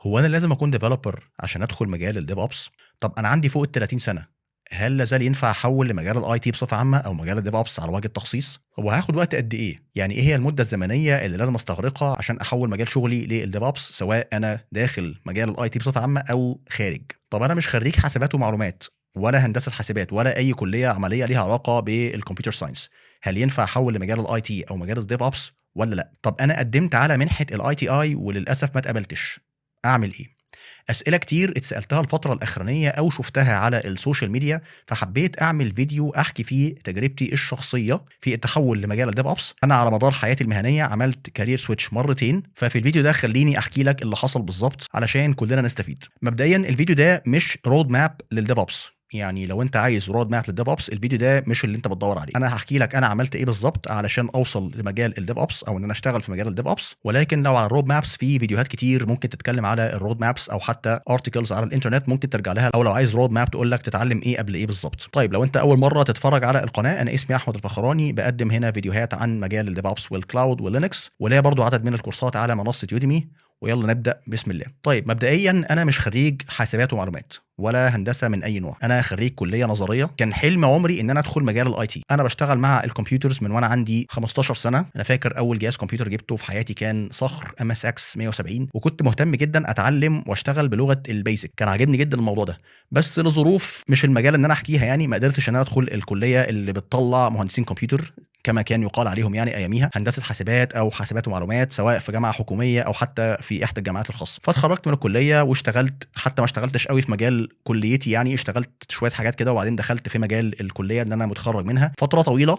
هو أنا لازم أكون developer عشان أدخل مجال الDevOps؟ طب أنا عندي فوق ال30 سنة، هل لا زال ينفع أحوّل لمجال الIT بصفة عامة أو مجال الDevOps على وجه التخصيص؟ هو هاخد وقت قد إيه؟ يعني إيه هي المدة الزمنية اللي لازم أستغرقها عشان أحوّل مجال شغلي للDevOps سواء أنا داخل مجال الIT بصفة عامة أو خارج؟ طب أنا مش خريج حاسبات ومعلومات ولا هندسة حاسبات ولا أي كلية عملية ليها علاقة بالcomputer science، هل ينفع أحوّل لمجال الIT أو مجال الDevOps والّا لأ؟ طب أنا قدّمت على منحة الITI وللأسف ما اتقبلتش، أعمل إيه؟ أسئلة كتير اتسألتها الفترة الأخرانية أو شُفتها على السوشيال ميديا، فحبيت أعمل فيديو أحكي فيه تجربتي الشخصية في التحوّل لمجال الDevOps. أنا على مدار حياتي المهنية عملت career switch مرّتين، ففي الفيديو ده خلّيني أحكي لك اللي حصل بالضبط علشان كلنا نستفيد. مبدئيًا الفيديو ده مش road map للDevOps، يعني لو أنت عايز road map للDevOps الفيديو ده مش اللي أنت بتدوّر عليه. أنا هاحكي لك أنا عملت إيه بالضبط علشان أوصل لمجال الDevOps أو إن أنا أشتغل في مجال الDevOps، ولكن لو على الroad maps في فيديوهات كتير ممكن تتكلم على الroad maps أو حتى articles على الإنترنت ممكن ترجع لها، أو لو عايز road map تقول لك تتعلم إيه قبل إيه بالضبط. طيب لو أنت أول مرّة تتفرّج على القناة، أنا اسمي أحمد الفخراني، باقدّم هنا فيديوهات عن مجال الDevOps والcloud والLinux، وليّا برضه عدد من الكورسات على منصة Udemy، ويالّا نبدأ بسم الله. طيب مبدئيًا أنا مش خريج حاسبات ومعلومات ولا هندسة من أي نوع، أنا خريج كلية نظرية، كان حلم عمري إن أنا أدخل مجال الIT. أنا باشتغل مع الكمبيوترز من وأنا عندي 15 سنة، أنا فاكر أول جهاز كمبيوتر جبته في حياتي كان صخر MSX 170، وكنت مهتم جدًا أتعلم وأشتغل بلغة الBasic، كان عاجبني جدًا الموضوع ده، بس لظروف مش المجال إن أنا أحكيها يعني ما قدرتش إن أنا أدخل الكلية اللي بتطلّع مهندسين كمبيوتر كما كان يُقال عليهم يعني أياميها، هندسة حاسبات أو حاسبات ومعلومات، سواء في جامعة حكومية أو حتى في إحدى الجامعات الخاصة. فاتخرجت من الكلية واشتغلت، حتى ما اشتغلتش أوي في مجال كليتي يعني، اشتغلت شوية حاجات كده وبعدين دخلت في مجال الكلية اللي أنا متخرج منها فترة طويلة،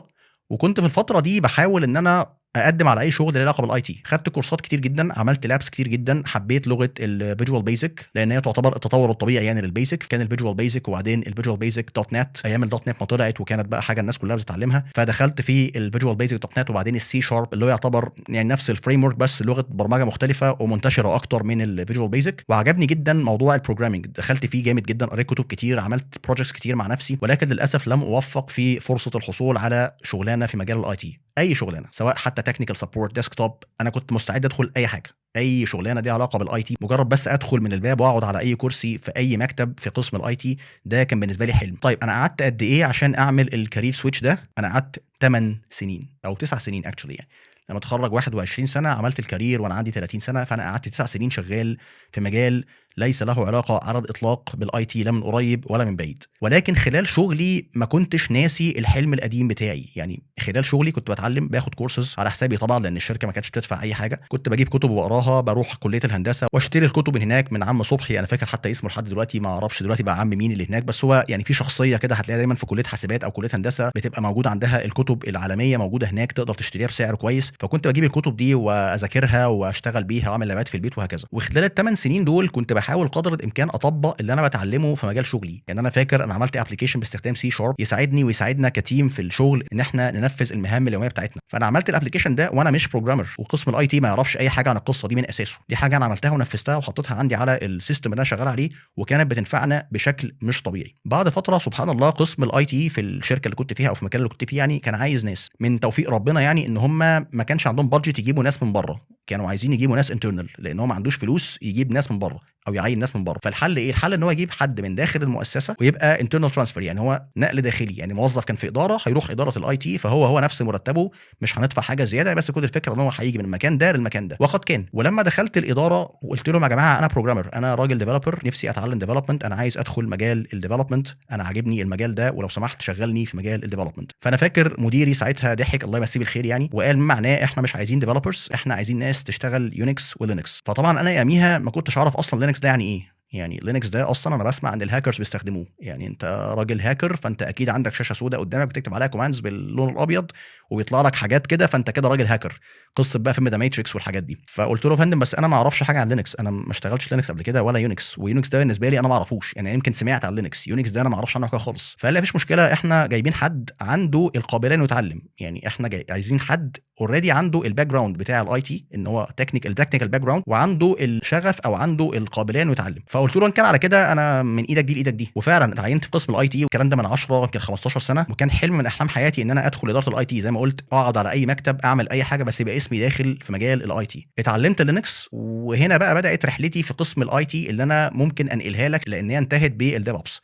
وكنت في الفترة دي باحاول إن أنا أقدّم على أي شغل له علاقة بالIT. خدت كورسات كتير جدًا، عملت labs كتير جدًا، حبيت لغة الvisual basic لأن هي تعتبر التطور الطبيعي يعني للbasic، كان الvisual basic وبعدين الvisual basic .NET أيام الNet ما طلعت وكانت بقى حاجة الناس كلها بتتعلمها، فدخلت في الvisual basic .NET وبعدين الC sharp اللي هو يعتبر يعني نفس الframework بس لغة برمجة مختلفة ومنتشرة أكتر من الvisual basic، وعجبني جدًا موضوع الprogramming، دخلت فيه جامد جدًا، قريت كتب كتير، عملت projects كتير مع نفسي، ولكن للأسف لم أوفّق في فرصة الحصول على شغلانة في مجال الIT، أي شغلانة سواء حتى technical support desktop، أنا كنت مستعد أدخل أي حاجة، أي شغلانة ليها علاقة بالIT، مجرد بس أدخل من الباب وأقعد على أي كرسي في أي مكتب في قسم الIT، ده كان بالنسبة لي حلم. طيب أنا قعدت قد إيه عشان أعمل الcareer switch ده؟ أنا قعدت 8 سنين أو 9 سنين actually يعني. لمّا اتخرّج 21 سنة، عملت الcareer وأنا عندي 30 سنة، فأنا قعدت 9 سنين شغال في مجال ليس له علاقة على الإطلاق بالIT لا من قريب ولا من بعيد، ولكن خلال شغلي ما كنتش ناسي الحلم القديم بتاعي، يعني خلال شغلي كنت باتعلم، باخد courses على حسابي طبعًا لأن الشركة ما كانتش بتدفع أي حاجة، كنت باجيب كتب وأقراها، باروح كلية الهندسة واشتري الكتب من هناك من عم صبحي، أنا فاكر حتى اسمه لحد دلوقتي، ما أعرفش دلوقتي بقى عم مين اللي هناك، بس هو يعني في شخصية كده هتلاقيها دايمًا في كلية حاسبات أو كلية هندسة بتبقى موجود عندها الكتب العالمية موجودة هناك، تقدر تشتريها بسعر كويس، فكنت باجيب الكتب دي وأذاكرها وأشتغل بيها وأعمل لابات في البيت وهكذا. وخلال ال8 سنين دول كنت باحاول قدر الإمكان أطبّق اللي أنا باتعلمه في مجال شغلي، يعني أنا فاكر أنا عملت application باستخدام C sharp يساعدني ويساعدنا كteam في الشغل إن إحنا ننفذ المهام اليومية بتاعتنا، فأنا عملت الapplication ده وأنا مش programmer، وقسم الIT ما يعرفش أي حاجة عن القصة دي من أساسه، دي حاجة أنا عملتها ونفذتها وحطيتها عندي على الsystem اللي أنا شغال عليه، وكانت بتنفعنا بشكل مش طبيعي. بعد فترة سبحان الله قسم الIT في الشركة اللي كنت فيها أو في المكان اللي كنت فيه يعني كان عايز ناس، من توفيق ربنا يعني إن هم ما كانش عندهم budget يجيبوا ناس من برّه، كانوا عايزين يجيبوا ناس internal لأن هو ما عندوش فلوس يجيب ناس من برّه أو يعيّن ناس من برّه، فالحل إيه؟ الحل إن هو يجيب حد من داخل المؤسسة ويبقى internal transfer، يعني هو نقل داخلي، يعني موظف كان في إدارة هيروح إدارة الIT، فهو نفس مرتبه، مش هندفع حاجة زيادة، بس كل الفكرة إن هو هييجي من المكان ده للمكان ده، وقد كان. ولمّا دخلت الإدارة وقُلت لهم: يا جماعة أنا programmer، أنا راجل developer، نفسي أتعلم development، أنا عايز أدخل مجال الdevelopment، أنا عاجبني المجال ده ولو سمحت شغّلني في مجال الdevelopment. فأنا فاكر مديري ساعتها ضحك الله يمسيه بالخير يعني، وقال ما معناه إحنا مش عايزين developers، إحنا عايزين ناس تشتغل Unix وLinux. فطبعًا أنا أياميها ما كنتش أعرف أصلًا Linux ده يعني إيه، يعني Linux ده أصلًا أنا باسمع إن الhackers بيستخدموه، يعني أنت راجل hacker فأنت أكيد عندك شاشة سودا قدامك بتكتب عليها commands باللون الأبيض وبيطلع لك حاجات كده، فأنت كده راجل hacker، قصة بقى فيلم The Matrix والحاجات دي. فقُلت له: يا فندم بس أنا ما أعرفش حاجة عن Linux، أنا ما اشتغلتش Linux قبل كده ولا Unix، وUnix ده بالنسبة لي أنا ما أعرفوش، يعني يمكن سمعت عن Linux، Unix ده أنا ما أعرفش عنه حاجة خالص. فقال لي: ما فيش مشكلة، إحنا جايبين حد عنده القابلية إنه يتعلم، يعني إحنا عايزين حد already عنده الbackground بتاع الIT إن هو technical background وعنده الشغف أو عنده القابلية إنه يتعلم. فقلت له ان كان على كده انا من ايدك دي لايدك دي. وفعلا اتعينت في قسم الاي تي، والكلام ده من 10 يمكن 15 سنه، وكان حلم من احلام حياتي ان انا ادخل اداره الاي تي. زي ما قلت اقعد على اي مكتب اعمل اي حاجه بس يبقى اسمي داخل في مجال الاي تي. اتعلمت لينكس، وهنا بقى بدات رحلتي في قسم الاي تي اللي انا ممكن انقلها لك لان هي انتهت بالديف اوبس.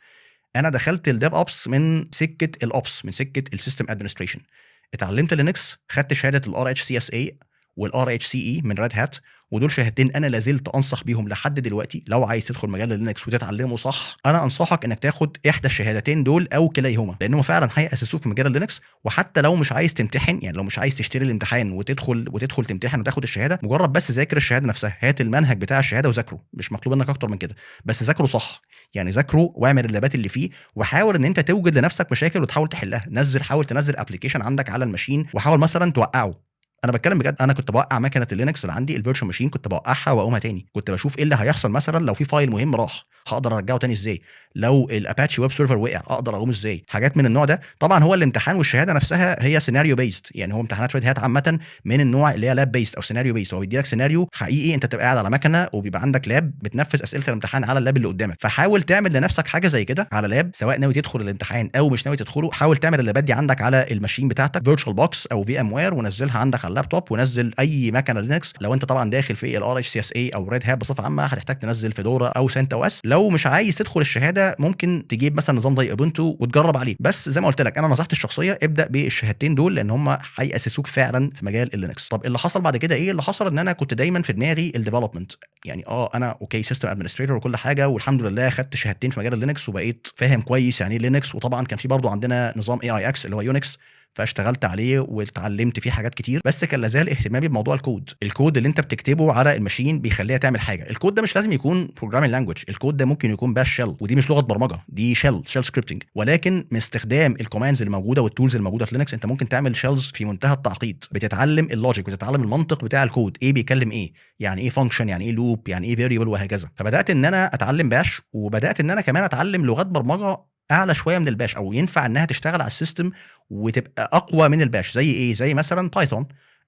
انا دخلت الديف اوبس من سكه الاوبس، من سكه السيستم ادمنستريشن. اتعلمت لينكس، خدت شهاده الار اتش سي اس اي والار اتش سي اي من ريد هات، ودول شهادتين انا لازلت انصح بيهم لحد دلوقتي. لو عايز تدخل مجال لينكس وتتعلمه صح، انا انصحك انك تاخد احدى الشهادتين دول او كليهما، لانهم فعلا هيأسسوك في مجال لينكس. وحتى لو مش عايز تمتحن، يعني لو مش عايز تشتري الامتحان وتدخل تمتحن وتاخد الشهاده، مجرد بس ذاكر الشهاده نفسها، هات المنهج بتاع الشهاده وذاكره، مش مطلوب منك اكتر من كده، بس ذاكره صح. يعني ذاكره واعمل اللابات اللي فيه، وحاول ان انت توجد لنفسك مشاكل وتحاول تحلها. حاول تنزل ابلكيشن عندك على الماشين وحاول مثلا توقعه. انا بتكلم بجد، انا كنت بوقع مكنه اللينكس اللي عندي الفيرتشوال ماشين، كنت بوقعها واقومها تاني. كنت بشوف ايه اللي هيحصل مثلا لو في فايل مهم راح، هقدر ارجعه تاني ازاي. لو الاباتشي ويب سيرفر وقع، اقدر اقوم ازاي. حاجات من النوع ده. طبعا هو الامتحان والشهاده نفسها هي سيناريو بيست، يعني هو امتحانات ريد هات عامه من النوع اللي هي لاب بيست او سيناريو بيست. هو بيديلك سيناريو حقيقي، انت بتبقى قاعد على مكنه وبيبقى عندك لاب بتنفذ اسئله الامتحان على اللاب اللي قدامك. فحاول تعمل لنفسك حاجه زي كده على لاب، سواء ناوي تدخل الامتحان او مش ناوي تدخله. حاول تعمل اللابات دي عندك على الماشين بتاعتك، فيرتشوال بوكس او في ام وير، ونزلها عندك على اللابتوب، ونزل اي مكنه لينكس. لو انت طبعا داخل في الار اتش سي اس اي او ريد هات بصفه عامه، هتحتاج تنزل فيدورا او سنت او اس. لو مش عايز تدخل الشهاده، ممكن تجيب مثلا نظام زي اوبونتو وتجرب عليه. بس زي ما قلت لك، انا نصيحتي الشخصيه ابدا بالشهادتين دول، لان هم هياسسوك فعلا في مجال اللينكس. طب اللي حصل بعد كده ايه؟ اللي حصل ان انا كنت دايما في دماغي الديفلوبمنت. يعني انا اوكي سيستم ادمنستريتور وكل حاجه، والحمد لله خدت شهادتين في مجال اللينكس وبقيت فاهم كويس يعني ايه لينكس. وطبعا كان في برضو عندنا نظام اي اي اكس اللي هو يونكس، فاشتغلت عليه واتعلمت فيه حاجات كتير. بس كان لازال اهتمامي بموضوع الكود اللي انت بتكتبه على الماشين بيخليها تعمل حاجه. الكود ده مش لازم يكون بروجرامينج لانجويج، الكود ده ممكن يكون باش شيل، ودي مش لغه برمجه، دي شيل سكريبتنج. ولكن من استخدام الكوماندز اللي موجوده والتولز اللي موجوده في لينكس، انت ممكن تعمل شيلز في منتهى التعقيد. بتتعلم اللوجيك، بتتعلم المنطق بتاع الكود، ايه بيكلم ايه، يعني ايه فانكشن، يعني ايه لوب، يعني ايه فيريبل، وهكذا. فبدات ان انا اتعلم باش، وبدات ان انا كمان اتعلم لغات برمجه اعلى شويه من الباش، او ينفع انها تشتغل على السيستم وتبقى اقوى من الباش. زي ايه؟ زي مثلا بايثون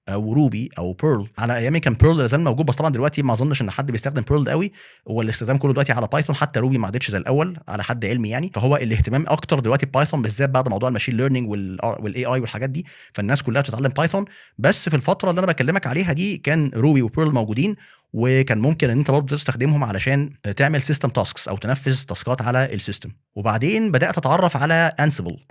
او روبي او بيرل. على ايامي كان بيرل لازال موجود، بس طبعا دلوقتي ما اظنش ان حد بيستخدم بيرل قوي. هو الاستخدام كله دلوقتي على بايثون، حتى روبي ما عادتش زي الاول على حد علمي يعني. فهو الاهتمام اكتر دلوقتي بايثون، بالذات بعد موضوع الماشين ليرنينج والاي اي والحاجات دي. فالناس كلها بتتعلم بايثون. بس في الفتره اللي انا بكلمك عليها دي كان روبي وبيرل موجودين، وكان ممكن ان انت برضه تستخدمهم علشان تعمل سيستم تاسكس او تنفذ تاسكات على السيستم. وبعدين بدات اتعرف على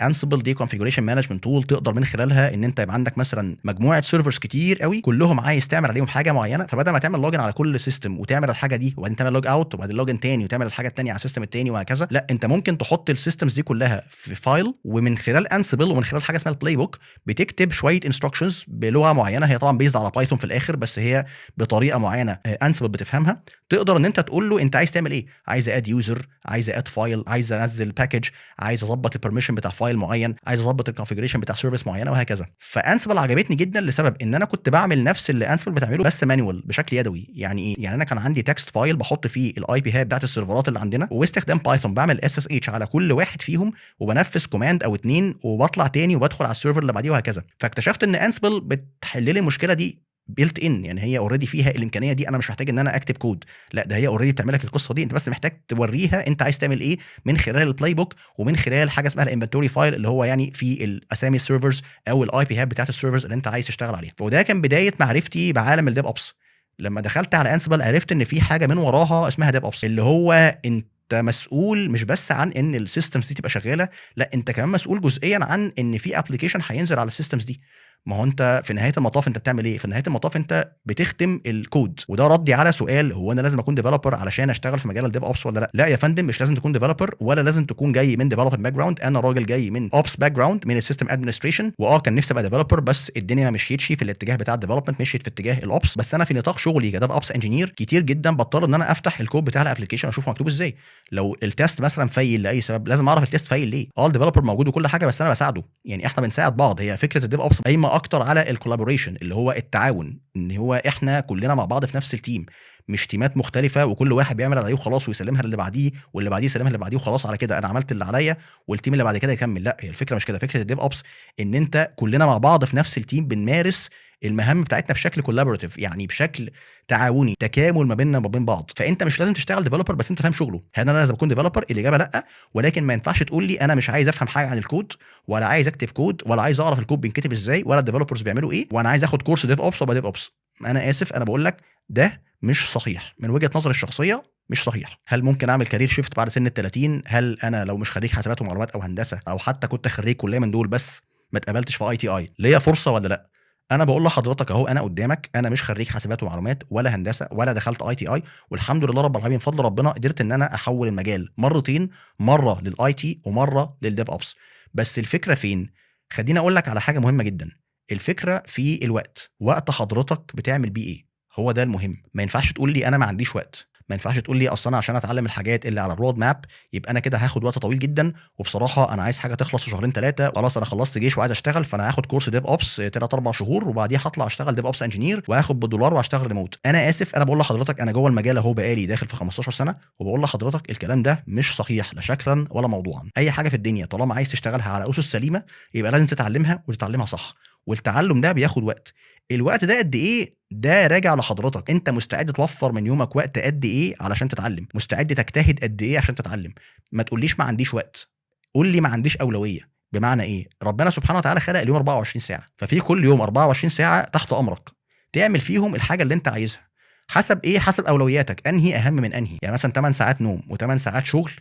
انسبل دي كونفيجريشن مانجمنت تول، تقدر من خلالها ان انت يبقى عندك مثلا مجموعه سيرفرز كتير قوي كلهم عايز تعمل عليهم حاجه معينه. فبدل ما تعمل لوجن على كل سيستم وتعمل الحاجه دي وبعدين تعمل لوج اوت وبعدين لوجن تاني وتعمل الحاجه الثانيه على السيستم الثاني وهكذا، لا انت ممكن تحط السيستمز دي كلها في فايل، ومن خلال انسبل ومن خلال حاجه اسمها البلاي بوك بتكتب شويه انستراكشنز بلغه معينه. هي طبعا بيزد على بايثون في الاخر، بس هي بطريقه معينه انسبل بتفهمها. تقدر ان انت تقول له انت عايز تعمل ايه، عايز اد يوزر، عايز اد فايل، عايز انزل باكج، عايز اظبط البرميشن بتاع فايل معين، عايز اظبط الكونفيجريشن بتاع سيرفيس معينه وهكذا. فانسبل عجبتني جدا لسبب ان انا كنت بعمل نفس اللي انسبل بتعمله بس مانوال بشكل يدوي. يعني ايه؟ يعني انا كان عندي تكست فايل بحط فيه الاي بي هاب بتاعت السيرفرات اللي عندنا، واستخدام بايثون بعمل اس اس اتش على كل واحد فيهم، وبنفذ كوماند او اتنين وبطلع تاني وبدخل على السيرفر اللي بعديه وهكذا. فاكتشفت ان انسبل بتحل لي المشكله دي بيلت ان، يعني هي اوريدي فيها الامكانيه دي. انا مش محتاج ان انا اكتب كود، لا ده هي اوريدي بتعمل لك القصه دي. انت بس محتاج توريها انت عايز تعمل ايه من خلال البلاي بوك ومن خلال حاجه اسمها الانفنتوري فايل، اللي هو يعني في الاسامي السيرفرز او الاي بي هاب بتاعت السيرفرز اللي انت عايز تشتغل عليها. وده كان بدايه معرفتي بعالم الديف اوبس. لما دخلت على انسبل عرفت ان في حاجه من وراها اسمها ديف اوبس، اللي هو انت مسؤول مش بس عن ان السيستمز دي تبقى شغاله، لا انت كمان مسؤول جزئيا عن ان في ابلكيشن هينزل على السيستمز دي. ما هو انت في نهايه المطاف انت بتعمل ايه؟ في نهايه المطاف انت بتختم الكود. وده ردي على سؤال، هو انا لازم اكون ديفلوبر علشان اشتغل في مجال الديف اوبس ولا لا؟ لا يا فندم، مش لازم تكون ديفلوبر ولا لازم تكون جاي من ديفلوبمنت باك جراوند. انا راجل جاي من اوبس باك جراوند، من السيستم ادمنستريشن، كان نفسي ابقى ديفلوبر، بس الدنيا ما مشيتش في الاتجاه بتاع الديفلوبمنت، مشيت في اتجاه الاوبس. بس انا في نطاق شغلي كديف اوبس انجينير كتير جدا بضطر ان انا افتح الكود بتاع الابلكيشن اشوفه مكتوب ازاي. لو التيست مثلا فايل لاي سبب، لازم اعرف التيست فايل ليه. الديفلوبر موجود وكل حاجه، بس انا بساعده، يعني احنا بنساعد بعض. هي فكره الديف اوبس قايمه اكتر على الكولابوريشن، اللي هو التعاون، ان هو احنا كلنا مع بعض في نفس التيم، مش تيمات مختلفه وكل واحد بيعمل اللي عليه وخلاص ويسلمها للي بعديه واللي بعديه يسلمها للي بعديه وخلاص، على كده انا عملت اللي عليا والتيم اللي بعد كده يكمل. لا، هي الفكره مش كده. فكره الديف اوبس ان انت كلنا مع بعض في نفس التيم بنمارس المهام بتاعتنا بشكل كولابوراتيف، يعني بشكل تعاوني، تكامل ما بيننا وما بين بعض. فانت مش لازم تشتغل ديفلوبر بس انت فاهم شغله. هل انا لازم اكون ديفلوبر؟ الاجابه لا، ولكن ما ينفعش تقول لي انا مش عايز افهم حاجه عن الكود ولا عايز اكتب كود ولا عايز اعرف الكود بينكتب ازاي ولا الديفلوبرز بيعملوا ايه وانا عايز اخد كورس ديف اوبس وابقى ديف اوبس. انا اسف، انا بقول لك ده مش صحيح من وجهه نظري الشخصيه، مش صحيح. هل ممكن اعمل كارير شيفت بعد سن ال30؟ هل انا لو مش خريج حاسبات ومعلومات او هندسه او حتى كنت خريج كليه من دول بس ما اتقبلتش في ITI ليا فرصه ولا لا؟ انا بقول لحضرتك اهو، انا قدامك، انا مش خريج حاسبات ومعلومات ولا هندسه ولا دخلت ITI، والحمد لله رب العالمين بفضل ربنا قدرت ان انا احول المجال مرتين، مره للIT ومره للديف اوبس. بس الفكره فين؟ خليني اقول لك على حاجه مهمه جدا. الفكره في الوقت. وقت حضرتك بتعمل بيه ايه؟ هو ده المهم. ما ينفعش تقول لي انا ما عنديش وقت، ما ينفعش تقول لي اصل انا عشان اتعلم الحاجات اللي على الرود ماب يبقى انا كده هاخد وقت طويل جدا، وبصراحه انا عايز حاجه تخلص في شهرين 3، خلاص انا خلصت جيش وعايز اشتغل فانا هاخد كورس ديف اوبس 3 4 شهور وبعديها هطلع اشتغل ديف اوبس انجينير وهاخد بالدولار واشتغل ريموت. انا اسف، انا بقول لحضرتك انا جوه المجال اهو بقالي داخل في 15 سنه وبقول لحضرتك الكلام ده مش صحيح لا شكلا ولا موضوعا. اي حاجه في الدنيا طالما عايز تشتغلها على اسس سليمه يبقى لازم تتعلمها وتتعلمها صح، والتعلم ده بياخد وقت. الوقت ده قد ايه؟ ده راجع لحضرتك. انت مستعد توفر من يومك وقت قد ايه علشان تتعلم؟ مستعد تجتهد قد ايه عشان تتعلم؟ ما تقوليش ما عنديش وقت، قول لي ما عنديش اولويه. بمعنى ايه؟ ربنا سبحانه وتعالى خلق اليوم 24 ساعه، ففي كل يوم 24 ساعه تحت امرك تعمل فيهم الحاجه اللي انت عايزها. حسب ايه؟ حسب اولوياتك، انهي اهم من انهي. يعني مثلا 8 ساعات نوم و8 ساعات شغل،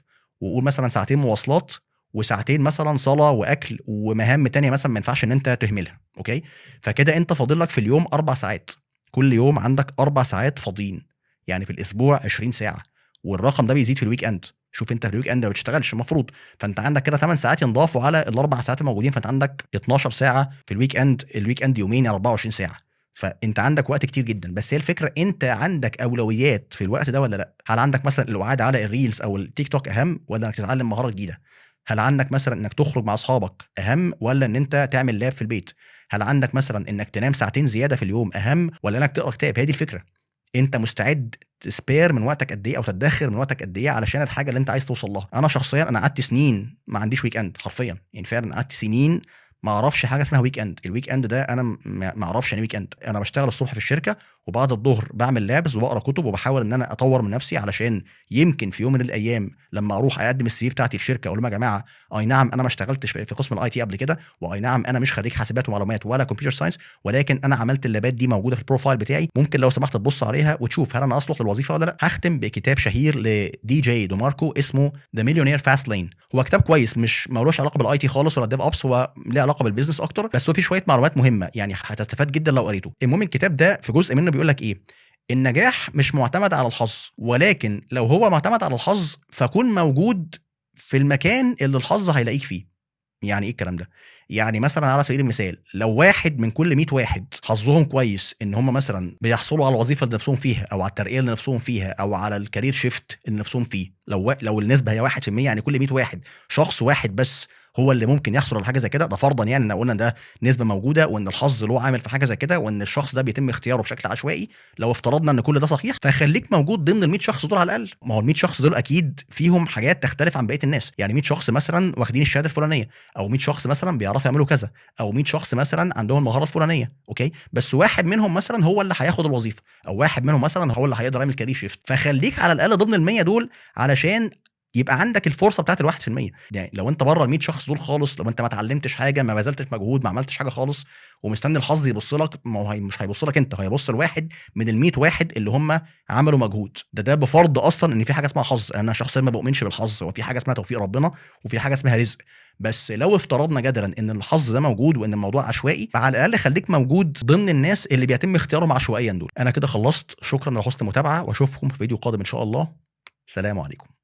وقول مثلا ساعتين مواصلات وساعتين مثلا صلاه واكل ومهام تانية مثلا ما ينفعش ان انت تهملها. اوكي، فكده انت فاضل لك في اليوم 4 ساعات. كل يوم عندك 4 ساعات فاضيين، يعني في الاسبوع 20 ساعه، والرقم ده بيزيد في الويك اند. شوف انت في الويك اند ما بتشتغلش المفروض، فانت عندك كده 8 ساعات ينضافوا على ال4 ساعات الموجودين، فانت عندك 12 ساعه في الويك اند. الويك اند يومين يعني 24 ساعه، فانت عندك وقت كتير جدا. بس هي الفكره انت عندك اولويات في الوقت ده ولا لا؟ هل عندك مثلا القعاد على الريلز او التيك توك اهم ولا انك تتعلم مهاره جديده؟ هل عندك مثلا انك تخرج مع اصحابك اهم ولا ان انت تعمل لاب في البيت؟ هل عندك مثلا انك تنام ساعتين زياده في اليوم اهم ولا انك تقرا كتاب؟ هي دي الفكره. انت مستعد تسبير من وقتك قد ايه او تدخر من وقتك قد ايه علشان الحاجه اللي انت عايز توصل لها؟ انا شخصيا انا قعدت سنين ما عنديش ويك اند حرفيا، يعني فعلا قعدت سنين ما اعرفش حاجه اسمها ويك اند. الويك اند ده انا ما اعرفش يعني ويك اند. انا بشتغل الصبح في الشركه وبعد الظهر بعمل لابز وبقرا كتب وبحاول ان انا اطور من نفسي علشان يمكن في يوم من الايام لما اروح اقدم السي في بتاعتي الشركه اقول لهم يا جماعه اي نعم انا ما اشتغلتش في قسم الIT قبل كده، واي نعم انا مش خريج حاسبات ومعلومات ولا كمبيوتر ساينس، ولكن انا عملت اللابات دي موجوده في البروفايل بتاعي، ممكن لو سمحت تبص عليها وتشوف هل انا اصلح للوظيفه ولا لا. هختم بكتاب شهير لدي جي دوماركو اسمه ذا مليونير فاست لين. هو كتاب كويس، مش مالوش علاقه بالIT خالص ولا الديف اوبس، هو ليه علاقه بالبيزنس اكتر، بس هو فيه شويه معلومات مهمه يعني هتستفاد جدا لو قريته. المهم الكتاب ده في جزء منه بيقول لك ايه؟ النجاح مش معتمد على الحظ، ولكن لو هو معتمد على الحظ فكون موجود في المكان اللي الحظ هيلاقيك فيه. يعني ايه الكلام ده؟ يعني مثلا على سبيل المثال لو واحد من كل 100 واحد حظهم كويس ان هم مثلا بيحصلوا على الوظيفه اللي نفسهم فيها او على الترقيه اللي نفسهم فيها او على الكارير شيفت اللي نفسهم فيه، لو النسبه هي 1%، يعني كل 100 واحد شخص واحد بس هو اللي ممكن يحصل على حاجه زي كده. ده فرضا يعني ان قلنا ده نسبه موجوده وان الحظ له عامل في حاجه زي كده وان الشخص ده بيتم اختياره بشكل عشوائي. لو افترضنا ان كل ده صحيح فخليك موجود ضمن ال100 شخص دول على الاقل. ما هو ال100 شخص دول اكيد فيهم حاجات تختلف عن بقيه الناس، يعني 100 شخص مثلا واخدين الشهاده الفلانيه، او 100 شخص مثلا بيعرفوا يعملوا كذا، او 100 شخص مثلا عندهم المهاره الفلانيه. اوكي، بس واحد منهم مثلا هو اللي هياخد الوظيفه، او واحد منهم مثلا هو اللي هيقدر يعمل كارير شيفت. فخليك على الاقل ضمن ال100 دول علشان يبقى عندك الفرصه بتاعت ال1%. يعني لو انت بره ال100 شخص دول خالص، لو انت ما اتعلمتش حاجه، ما بذلتش مجهود، ما عملتش حاجه خالص، ومستني الحظ يبص لك، ما هو مش هيبص لك انت، هيبص لواحد من ال100 واحد اللي هم عملوا مجهود. ده بفرض اصلا ان في حاجه اسمها حظ. انا شخصيا ما بؤمنش بالحظ، هو في حاجه اسمها توفيق ربنا وفي حاجه اسمها رزق. بس لو افترضنا جدلا ان الحظ ده موجود وان الموضوع عشوائي، فعلى الاقل خليك موجود ضمن الناس اللي بيتم اختيارهم عشوائيا دول. انا كده خلصت، شكرا لحسن المتابعه واشوفكم في فيديو قادم ان شاء الله. سلام عليكم.